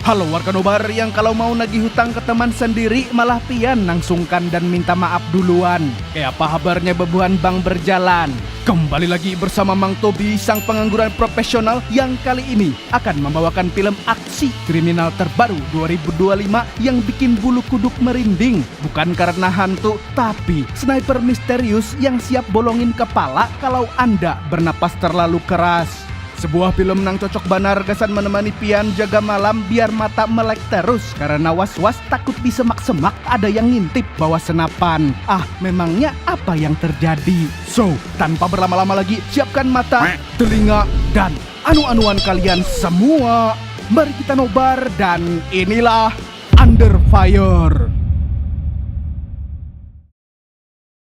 Halo warga nobar yang kalau mau nagih hutang ke teman sendiri malah pian nangsungkan dan minta maaf duluan. Kayak apa kabarnya bebuhan bang berjalan? Kembali lagi bersama Mang Tobi, sang pengangguran profesional yang kali ini akan membawakan film aksi kriminal terbaru 2025 yang bikin bulu kuduk merinding. Bukan karena hantu, tapi sniper misterius yang siap bolongin kepala kalau Anda bernapas terlalu keras. Sebuah film nang cocok banar gasan menemani pian jaga malam biar mata melek terus karena was-was takut disemak-semak ada yang ngintip bawa senapan. Memangnya apa yang terjadi? So, tanpa berlama-lama lagi, siapkan mata, telinga, dan anu-anuan kalian semua. Mari kita nobar dan inilah Under Fire.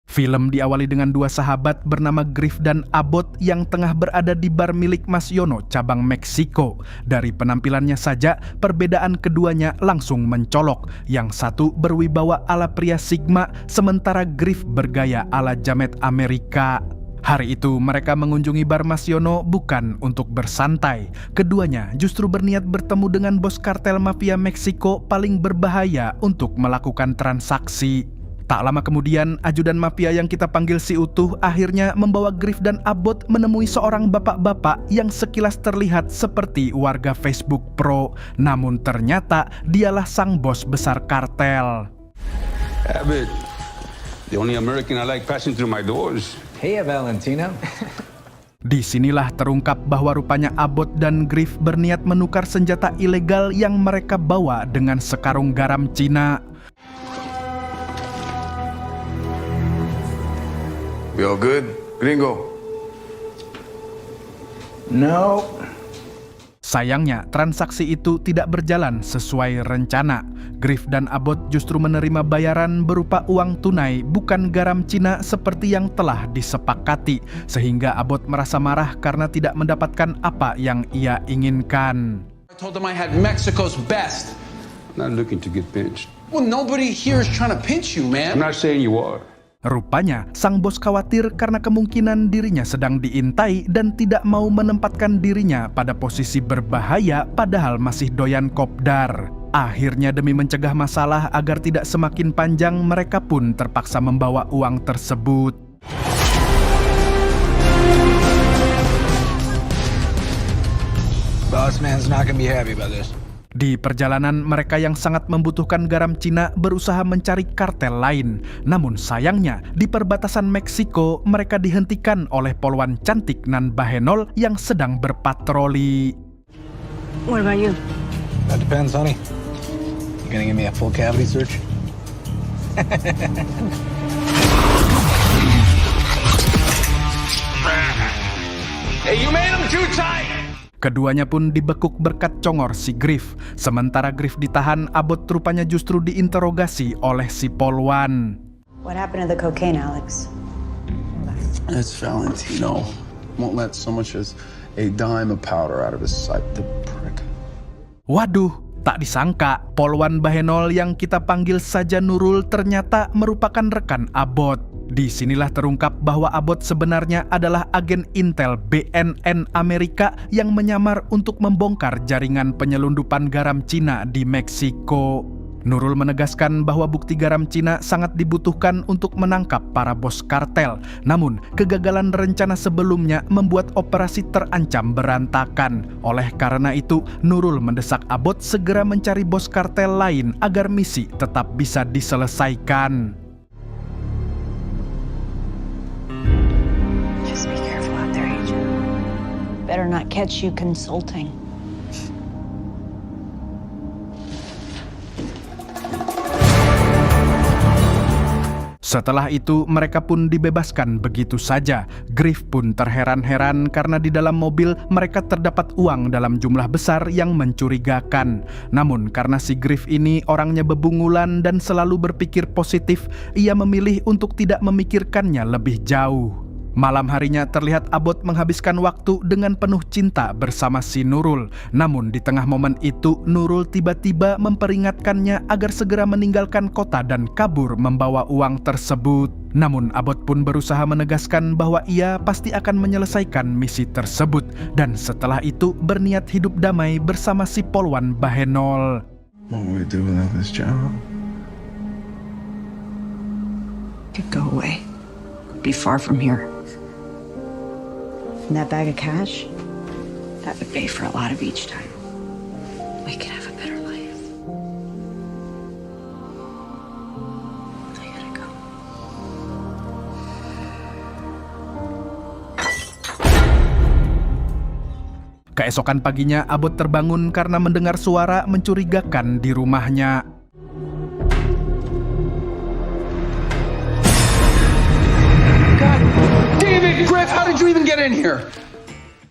Film diawali dengan dua sahabat bernama Griff dan Abbott yang tengah berada di bar milik Mas Yono, cabang Meksiko. Dari penampilannya saja, perbedaan keduanya langsung mencolok. Yang satu berwibawa ala pria Sigma, sementara Griff bergaya ala jamet Amerika. Hari itu mereka mengunjungi bar Mas Yono bukan untuk bersantai. Keduanya justru berniat bertemu dengan bos kartel mafia Meksiko paling berbahaya untuk melakukan transaksi. Tak lama kemudian, ajudan mafia yang kita panggil si Utuh akhirnya membawa Griff dan Abbott menemui seorang bapak-bapak yang sekilas terlihat seperti warga Facebook Pro. Namun ternyata dialah sang bos besar kartel. Abbott, the only American I like passing through my doors. Hey, Valentino. Disinilah terungkap bahwa rupanya Abbott dan Griff berniat menukar senjata ilegal yang mereka bawa dengan sekarung garam Cina. We all good, gringo? No. Sayangnya, transaksi itu tidak berjalan sesuai rencana. Griff dan Abbott justru menerima bayaran berupa uang tunai, bukan garam Cina seperti yang telah disepakati. Sehingga Abbott merasa marah karena tidak mendapatkan apa yang ia inginkan. I told them I had Mexico's best. I'm not looking to get pinched. Well, nobody here is trying to pinch you, man. I'm not saying you are. Rupanya, sang bos khawatir karena kemungkinan dirinya sedang diintai dan tidak mau menempatkan dirinya pada posisi berbahaya padahal masih doyan kopdar. Akhirnya demi mencegah masalah agar tidak semakin panjang, mereka pun terpaksa membawa uang tersebut. Boss man's not gonna be happy about this. Di perjalanan, mereka yang sangat membutuhkan garam Cina berusaha mencari kartel lain. Namun sayangnya, di perbatasan Meksiko, mereka dihentikan oleh polwan cantik nan Bahenol yang sedang berpatroli. What about you? That depends, honey. You gonna give me a full cavity search? Hey, you made them too tight! Keduanya pun dibekuk berkat congor si Griff. Sementara Griff ditahan, Abbott rupanya justru diinterogasi oleh si polwan. What happened to the cocaine, Alex? It's Valentino. Won't let so much as a dime of powder out of his sight, the prick. Waduh, tak disangka polwan Bahenol yang kita panggil saja Nurul ternyata merupakan rekan Abbott. Disinilah terungkap bahwa Abbott sebenarnya adalah agen Intel BNN Amerika yang menyamar untuk membongkar jaringan penyelundupan garam Cina di Meksiko. Nurul menegaskan bahwa bukti garam Cina sangat dibutuhkan untuk menangkap para bos kartel. Namun, kegagalan rencana sebelumnya membuat operasi terancam berantakan. Oleh karena itu, Nurul mendesak Abbott segera mencari bos kartel lain agar misi tetap bisa diselesaikan. Just be careful out there, Agent. Better not catch you consulting. Setelah itu, mereka pun dibebaskan begitu saja. Griff pun terheran-heran karena di dalam mobil mereka terdapat uang dalam jumlah besar yang mencurigakan. Namun karena si Griff ini orangnya bebungulan dan selalu berpikir positif, ia memilih untuk tidak memikirkannya lebih jauh. Malam harinya terlihat Abbott menghabiskan waktu dengan penuh cinta bersama si Nurul. Namun di tengah momen itu, Nurul tiba-tiba memperingatkannya agar segera meninggalkan kota dan kabur membawa uang tersebut. Namun Abbott pun berusaha menegaskan bahwa ia pasti akan menyelesaikan misi tersebut dan setelah itu berniat hidup damai bersama si Polwan Bahenol. What would we do without this job? Could go away. Be far from here. And that bag of cash, that would pay for a lot of each time. We could have a better life. I gotta go. Keesokan paginya Abbott terbangun karena mendengar suara mencurigakan di rumahnya. God damn it, Griff! How did you even get in here?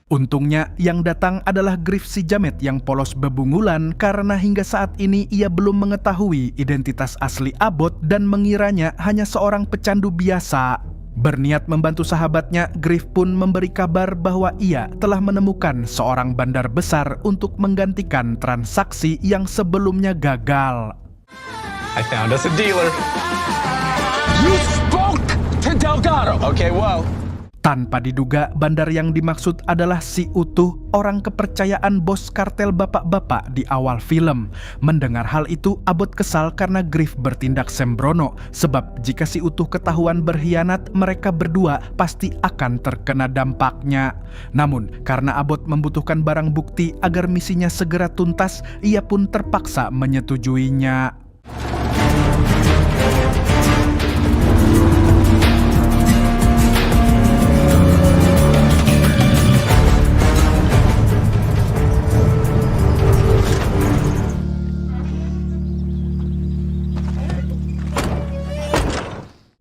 Untungnya yang datang adalah Griff si jamet yang polos bebungulan karena hingga saat ini ia belum mengetahui identitas asli Abbott dan mengiranya hanya seorang pecandu biasa. Berniat membantu sahabatnya, Griff pun memberi kabar bahwa ia telah menemukan seorang bandar besar untuk menggantikan transaksi yang sebelumnya gagal. I found us a dealer. You spoke to Delgado. Okay, well. Tanpa diduga, bandar yang dimaksud adalah si Utuh, orang kepercayaan bos kartel bapak-bapak di awal film. Mendengar hal itu, Abbott kesal karena Griff bertindak sembrono, sebab jika si Utuh ketahuan berkhianat, mereka berdua pasti akan terkena dampaknya. Namun, karena Abbott membutuhkan barang bukti agar misinya segera tuntas, ia pun terpaksa menyetujuinya.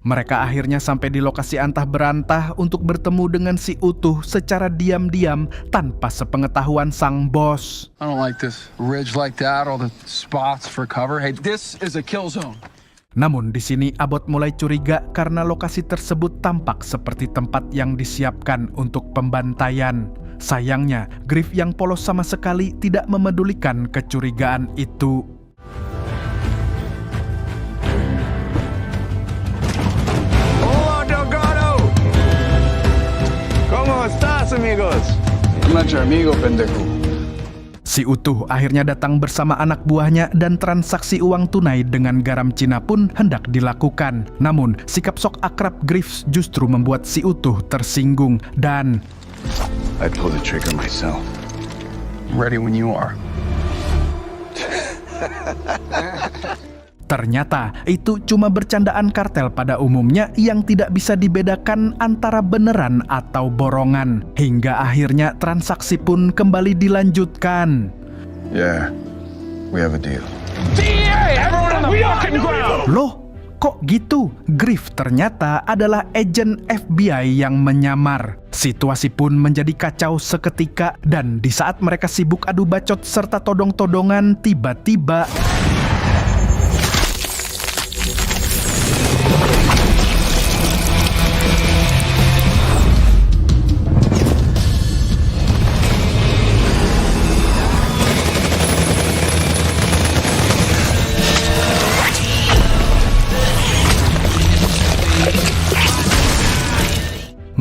Mereka akhirnya sampai di lokasi antah berantah untuk bertemu dengan si Utuh secara diam-diam tanpa sepengetahuan sang bos. I don't like this ridge like that, all the spots for cover. Hey, this is a kill zone. Namun di sini Abbott mulai curiga karena lokasi tersebut tampak seperti tempat yang disiapkan untuk pembantaian. Sayangnya, Griff yang polos sama sekali tidak memedulikan kecurigaan itu. I'm not your amigo, pendejo. Si Utuh akhirnya datang bersama anak buahnya dan transaksi uang tunai dengan garam Cina pun hendak dilakukan. Namun, sikap sok akrab Griff justru membuat si Utuh tersinggung dan I'd pull the trigger myself. Ready when you are. ternyata itu cuma bercandaan kartel pada umumnya yang tidak bisa dibedakan antara beneran atau borongan. Hingga akhirnya transaksi pun kembali dilanjutkan. Yeah, we have a deal. Loh, kok gitu? Griff ternyata adalah agen FBI yang menyamar. Situasi pun menjadi kacau seketika dan di saat mereka sibuk adu bacot serta todong-todongan, tiba-tiba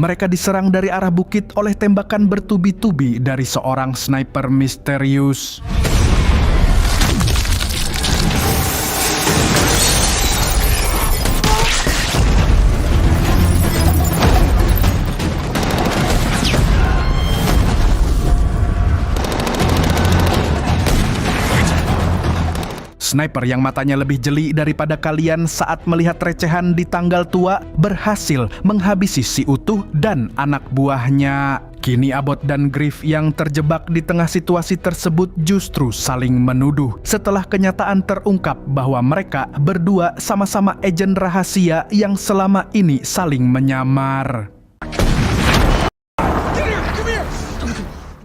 mereka diserang dari arah bukit oleh tembakan bertubi-tubi dari seorang sniper misterius. Sniper yang matanya lebih jeli daripada kalian saat melihat recehan di tanggal tua berhasil menghabisi si Utuh dan anak buahnya. Kini Abbott dan Griff yang terjebak di tengah situasi tersebut justru saling menuduh setelah kenyataan terungkap bahwa mereka berdua sama-sama agen rahasia yang selama ini saling menyamar.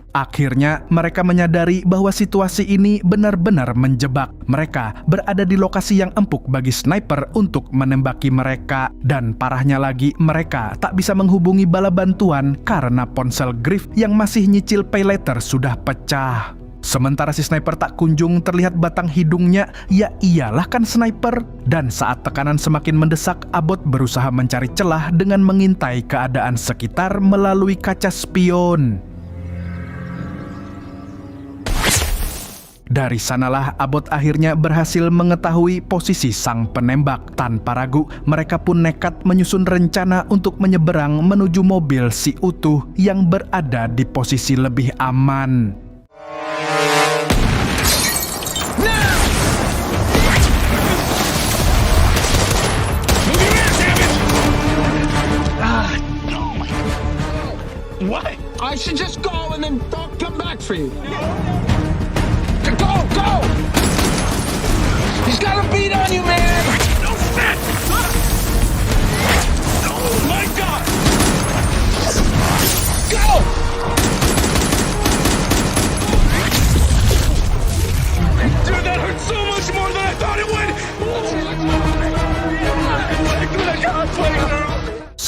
Akhirnya mereka menyadari bahwa situasi ini benar-benar menjebak. Mereka berada di lokasi yang empuk bagi sniper untuk menembaki mereka. Dan parahnya lagi, mereka tak bisa menghubungi bala bantuan karena ponsel Griff yang masih nyicil pay later sudah pecah. Sementara si sniper tak kunjung terlihat batang hidungnya, ya iyalah kan sniper. Dan saat tekanan semakin mendesak, Abbott berusaha mencari celah dengan mengintai keadaan sekitar melalui kaca spion. Dari sanalah Abbott akhirnya berhasil mengetahui posisi sang penembak. Tanpa ragu, mereka pun nekat menyusun rencana untuk menyeberang menuju mobil si Utuh yang berada di posisi lebih aman. What? I should just go and then I'll come back for you. Go, go! He's got a beat on you, man! No shit! Oh my god! Go! Dude, that hurt so much more than I thought it would!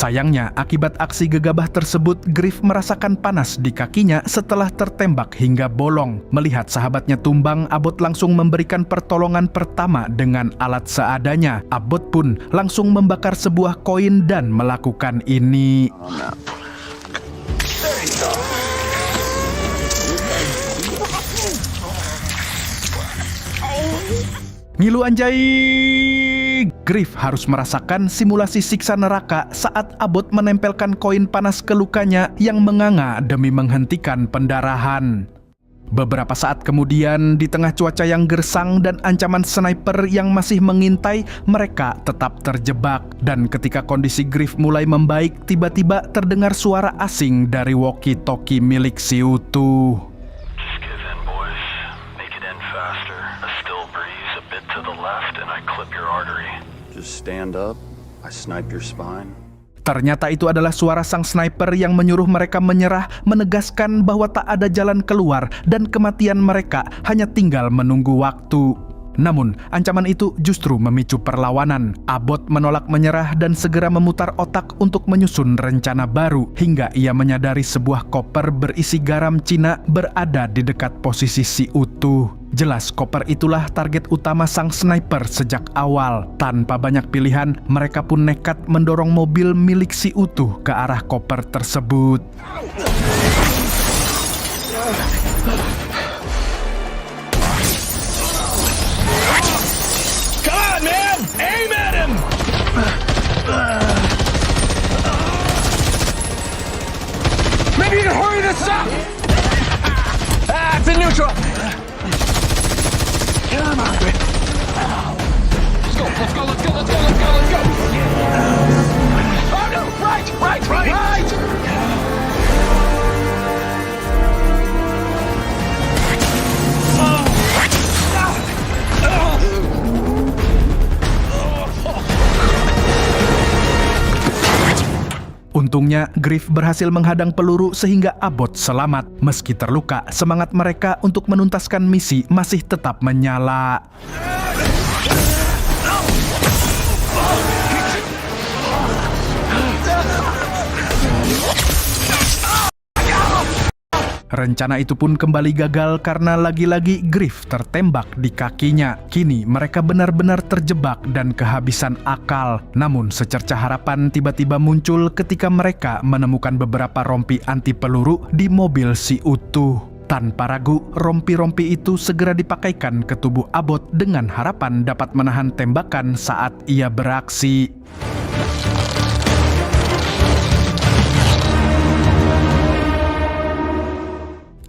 Sayangnya, akibat aksi gegabah tersebut, Griff merasakan panas di kakinya setelah tertembak hingga bolong. Melihat sahabatnya tumbang, Abbott langsung memberikan pertolongan pertama dengan alat seadanya. Abbott pun langsung membakar sebuah koin dan melakukan ini. Ngilu anjay! Griff harus merasakan simulasi siksa neraka saat Abbott menempelkan koin panas ke lukanya yang menganga demi menghentikan pendarahan. Beberapa saat kemudian, di tengah cuaca yang gersang dan ancaman sniper yang masih mengintai, mereka tetap terjebak. Dan ketika kondisi Griff mulai membaik, tiba-tiba terdengar suara asing dari walkie-talkie milik si Utuh. Just stand up, I snipe your spine. Ternyata itu adalah suara sang sniper yang menyuruh mereka menyerah, menegaskan bahwa tak ada jalan keluar dan kematian mereka hanya tinggal menunggu waktu. Namun, ancaman itu justru memicu perlawanan. Abbott menolak menyerah dan segera memutar otak untuk menyusun rencana baru hingga ia menyadari sebuah koper berisi garam Cina berada di dekat posisi si Utuh. Jelas koper itulah target utama sang sniper sejak awal. Tanpa banyak pilihan, mereka pun nekat mendorong mobil milik si Utuh ke arah koper tersebut. Maybe you can hurry this up! It's in neutral! Come on, Griff. Let's go, let's go, let's go, let's go, let's go, let's go! Oh no! Right! Untungnya, Griff berhasil menghadang peluru sehingga Abbott selamat. Meski terluka, semangat mereka untuk menuntaskan misi masih tetap menyala. Rencana itu pun kembali gagal karena lagi-lagi Griff tertembak di kakinya. Kini mereka benar-benar terjebak dan kehabisan akal. Namun secercah harapan tiba-tiba muncul ketika mereka menemukan beberapa rompi anti peluru di mobil si Utuh. Tanpa ragu, rompi-rompi itu segera dipakaikan ke tubuh Abbott dengan harapan dapat menahan tembakan saat ia beraksi.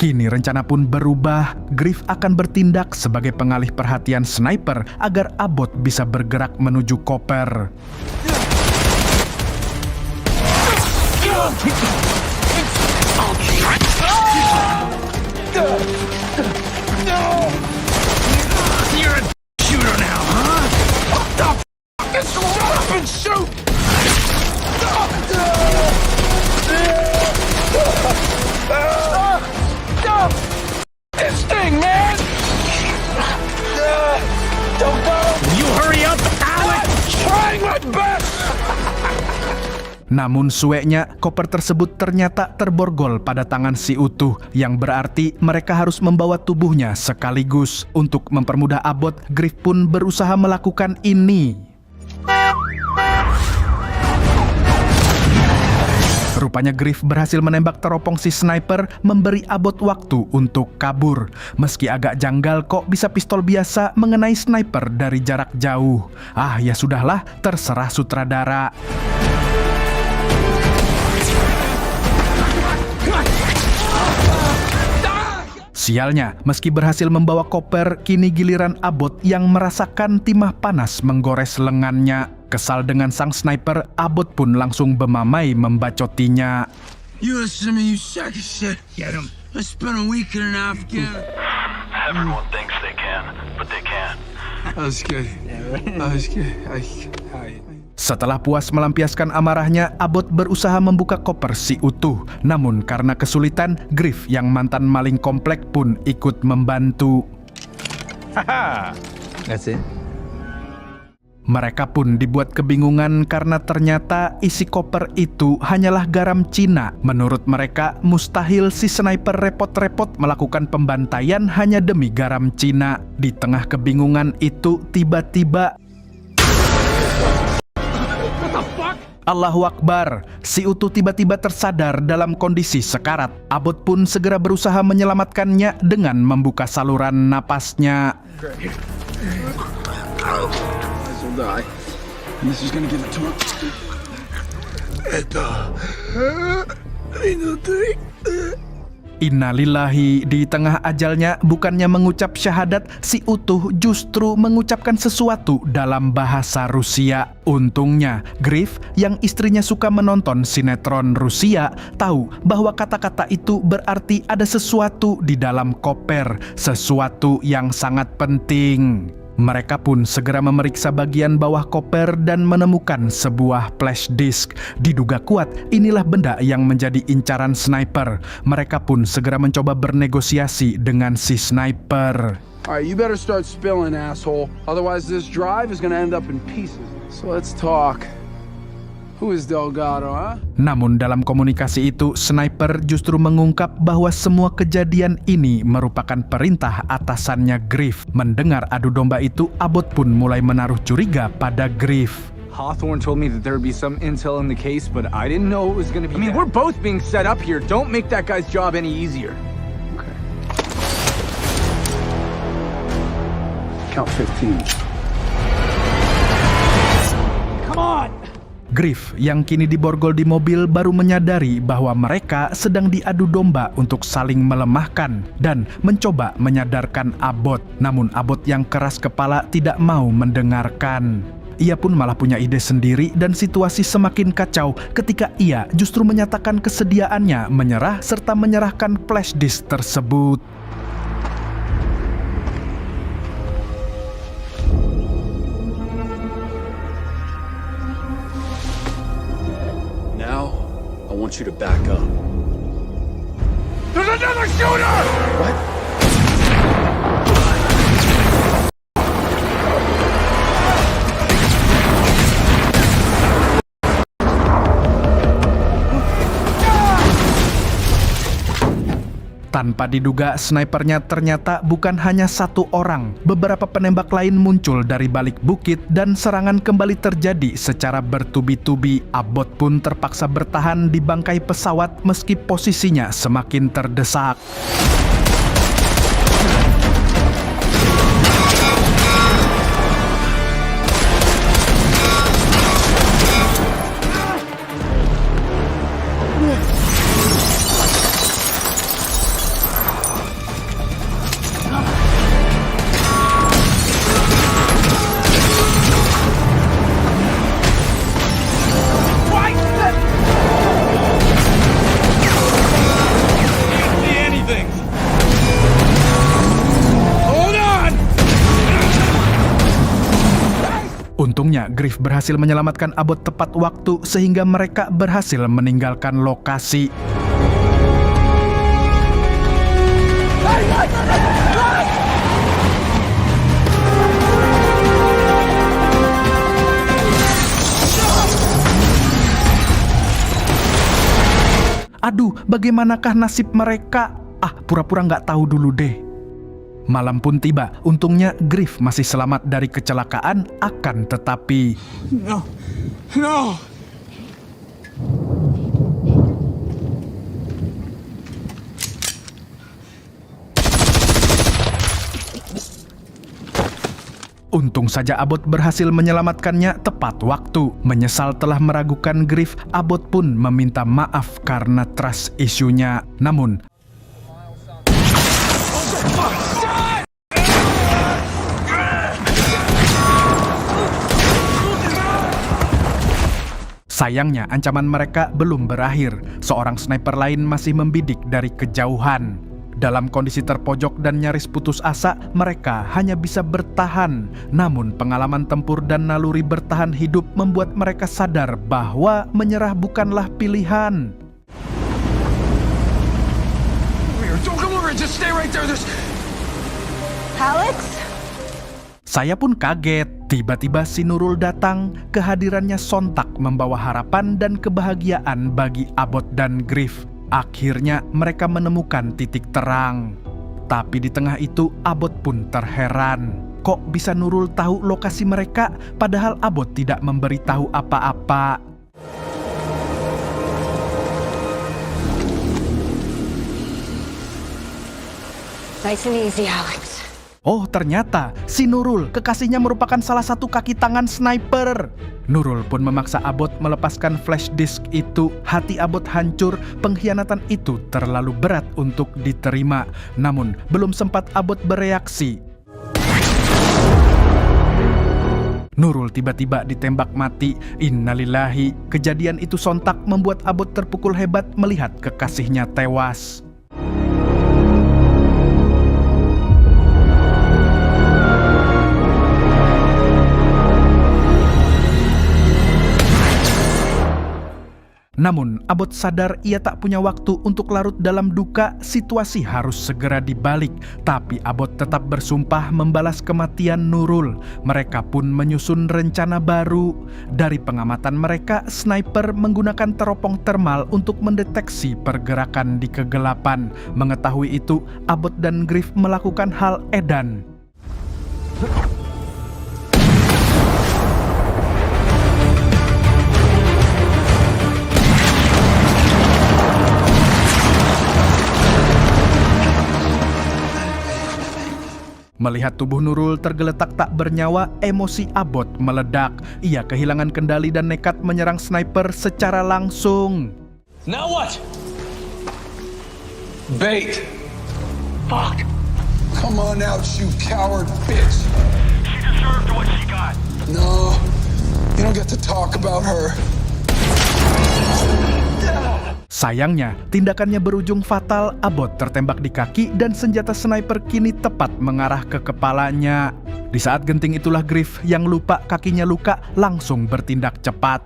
Kini rencana pun berubah. Griff akan bertindak sebagai pengalih perhatian sniper agar Abbott bisa bergerak menuju koper. You're a shooter now, huh? What the f***? Just run up and shoot! This thing, man! Don't go! You hurry up, Alex! I'm trying my best! Namun sueknya, koper tersebut ternyata terborgol pada tangan si Utuh, yang berarti mereka harus membawa tubuhnya sekaligus. Untuk mempermudah Abbott, Griff pun berusaha melakukan ini. Rupanya Griff berhasil menembak teropong si sniper, memberi Abbott waktu untuk kabur. Meski agak janggal kok bisa pistol biasa mengenai sniper dari jarak jauh. Ah, ya sudahlah, terserah sutradara. Sialnya, meski berhasil membawa koper, kini giliran Abbott yang merasakan timah panas menggores lengannya. Kesal dengan sang sniper, Abbott pun langsung bemamai membacotinya. You listen to me, you sack of shit. Get him. I spent a week in Afghanistan. Everyone thinks they can, but they can't. I was good. I was good. Setelah puas melampiaskan amarahnya, Abbott berusaha membuka koper si Utuh. Namun karena kesulitan, Griff yang mantan maling komplek pun ikut membantu. That's it? Mereka pun dibuat kebingungan karena ternyata isi koper itu hanyalah garam Cina. Menurut mereka, mustahil si sniper repot-repot melakukan pembantaian hanya demi garam Cina. Di tengah kebingungan itu, tiba-tiba Allahu Akbar, si Utuh tiba-tiba tersadar dalam kondisi sekarat. Abbott pun segera berusaha menyelamatkannya dengan membuka saluran napasnya. Will die. And this is gonna give it to him. Innalillahi, di tengah ajalnya bukannya mengucap syahadat, si Utuh justru mengucapkan sesuatu dalam bahasa Rusia. Untungnya, Griff yang istrinya suka menonton sinetron Rusia tahu bahwa kata-kata itu berarti ada sesuatu di dalam koper, sesuatu yang sangat penting. Mereka pun segera memeriksa bagian bawah koper dan menemukan sebuah flash disk. Diduga kuat, inilah benda yang menjadi incaran sniper. Mereka pun segera mencoba bernegosiasi dengan si sniper. Alright, you better start spilling, asshole. Otherwise this drive is gonna end up in pieces. So let's talk. Who is Delgado, huh? Namun dalam komunikasi itu, sniper justru mengungkap bahwa semua kejadian ini merupakan perintah atasannya Griff. Mendengar adu domba itu, Abbott pun mulai menaruh curiga pada Griff. Hawthorne told me that there would be some intel in the case, but I didn't know it was going to be. I mean, we're both being set up here. Don't make that guy's job any easier. Okay. Count 15. Come on! Griff yang kini diborgol di mobil baru menyadari bahwa mereka sedang diadu domba untuk saling melemahkan dan mencoba menyadarkan Abbott. Namun Abbott yang keras kepala tidak mau mendengarkan. Ia pun malah punya ide sendiri dan situasi semakin kacau ketika ia justru menyatakan kesediaannya menyerah serta menyerahkan flash disk tersebut. Now, I want you to back up. There's another shooter! What? Tanpa diduga, snipernya ternyata bukan hanya satu orang. Beberapa penembak lain muncul dari balik bukit dan serangan kembali terjadi secara bertubi-tubi. Abbott pun terpaksa bertahan di bangkai pesawat meski posisinya semakin terdesak. Untungnya, Griff berhasil menyelamatkan Abbott tepat waktu sehingga mereka berhasil meninggalkan lokasi. Aduh, bagaimanakah nasib mereka? Pura-pura nggak tahu dulu deh. Malam pun tiba, untungnya Griff masih selamat dari kecelakaan, akan tetapi... No. No. Untung saja Abbott berhasil menyelamatkannya tepat waktu. Menyesal telah meragukan Griff, Abbott pun meminta maaf karena trust issue-nya. Namun, sayangnya ancaman mereka belum berakhir. Seorang sniper lain masih membidik dari kejauhan. Dalam kondisi terpojok dan nyaris putus asa, mereka hanya bisa bertahan. Namun pengalaman tempur dan naluri bertahan hidup membuat mereka sadar bahwa menyerah bukanlah pilihan. Don't come over. Just stay right there. Alex? Saya pun kaget. Tiba-tiba si Nurul datang. Kehadirannya sontak membawa harapan dan kebahagiaan bagi Abbott dan Griff. Akhirnya mereka menemukan titik terang. Tapi di tengah itu Abbott pun terheran. Kok bisa Nurul tahu lokasi mereka padahal Abbott tidak memberitahu apa-apa? Nice and easy, Alex. Oh, ternyata si Nurul, kekasihnya merupakan salah satu kaki tangan sniper. Nurul pun memaksa Abbott melepaskan flash disk itu. Hati Abbott hancur, pengkhianatan itu terlalu berat untuk diterima. Namun, belum sempat Abbott bereaksi, Nurul tiba-tiba ditembak mati. Innalillahi. Kejadian itu sontak membuat Abbott terpukul hebat melihat kekasihnya tewas. Namun, Abbott sadar ia tak punya waktu untuk larut dalam duka. Situasi harus segera dibalik. Tapi Abbott tetap bersumpah membalas kematian Nurul. Mereka pun menyusun rencana baru. Dari pengamatan mereka, sniper menggunakan teropong termal untuk mendeteksi pergerakan di kegelapan. Mengetahui itu, Abbott dan Griff melakukan hal edan. Melihat tubuh Nurul tergeletak tak bernyawa, emosi Abbott meledak. Ia kehilangan kendali dan nekat menyerang sniper secara langsung. Now what? Bait. Fuck. Come on out, you coward bitch. She deserved what she got. No, you don't get to talk about her. Sayangnya, tindakannya berujung fatal. Abbott tertembak di kaki dan senjata sniper kini tepat mengarah ke kepalanya. Di saat genting itulah Griff yang lupa kakinya luka langsung bertindak cepat.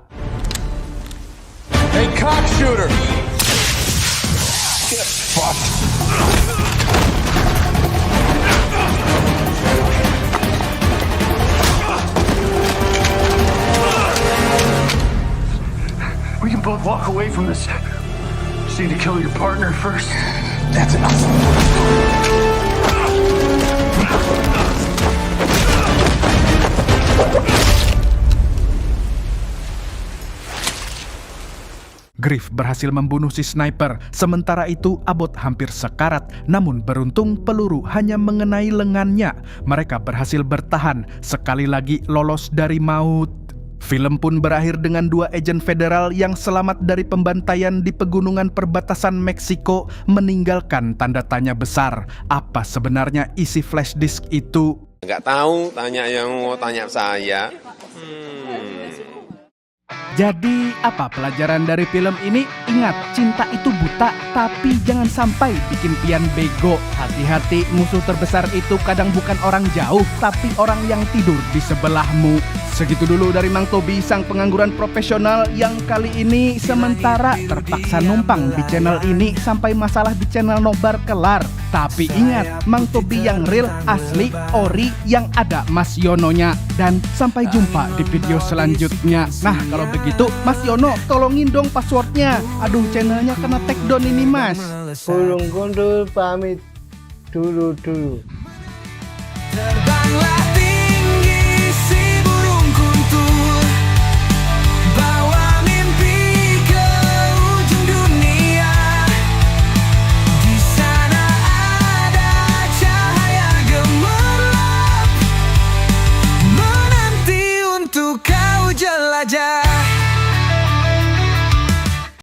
Hey, cock shooter! Get fucked. We can both walk away from this. Just need to kill your partner first. That's enough. Griff berhasil membunuh si sniper. Sementara itu Abbott hampir sekarat. Namun beruntung peluru hanya mengenai lengannya. Mereka berhasil bertahan. Sekali lagi lolos dari maut. Film pun berakhir dengan dua agen federal yang selamat dari pembantaian di pegunungan perbatasan Meksiko meninggalkan tanda tanya besar. Apa sebenarnya isi flash disk itu? Nggak tahu, tanya yang mau tanya saya. Jadi apa pelajaran dari film ini? Ingat, cinta itu buta, tapi jangan sampai bikin pian bego. Hati-hati, musuh terbesar itu kadang bukan orang jauh, tapi orang yang tidur di sebelahmu. Segitu dulu dari Mang Tobi, sang pengangguran profesional yang kali ini sementara terpaksa numpang di channel ini sampai masalah di channel nobar kelar. Tapi ingat, Mang Tobi yang real, asli, ori, yang ada Mas Yononya. Dan sampai jumpa di video selanjutnya. Nah, kalau begitu Mas Yono tolongin dong passwordnya. Aduh, channelnya kena take down ini Mas. Burung gundul pamit dulu.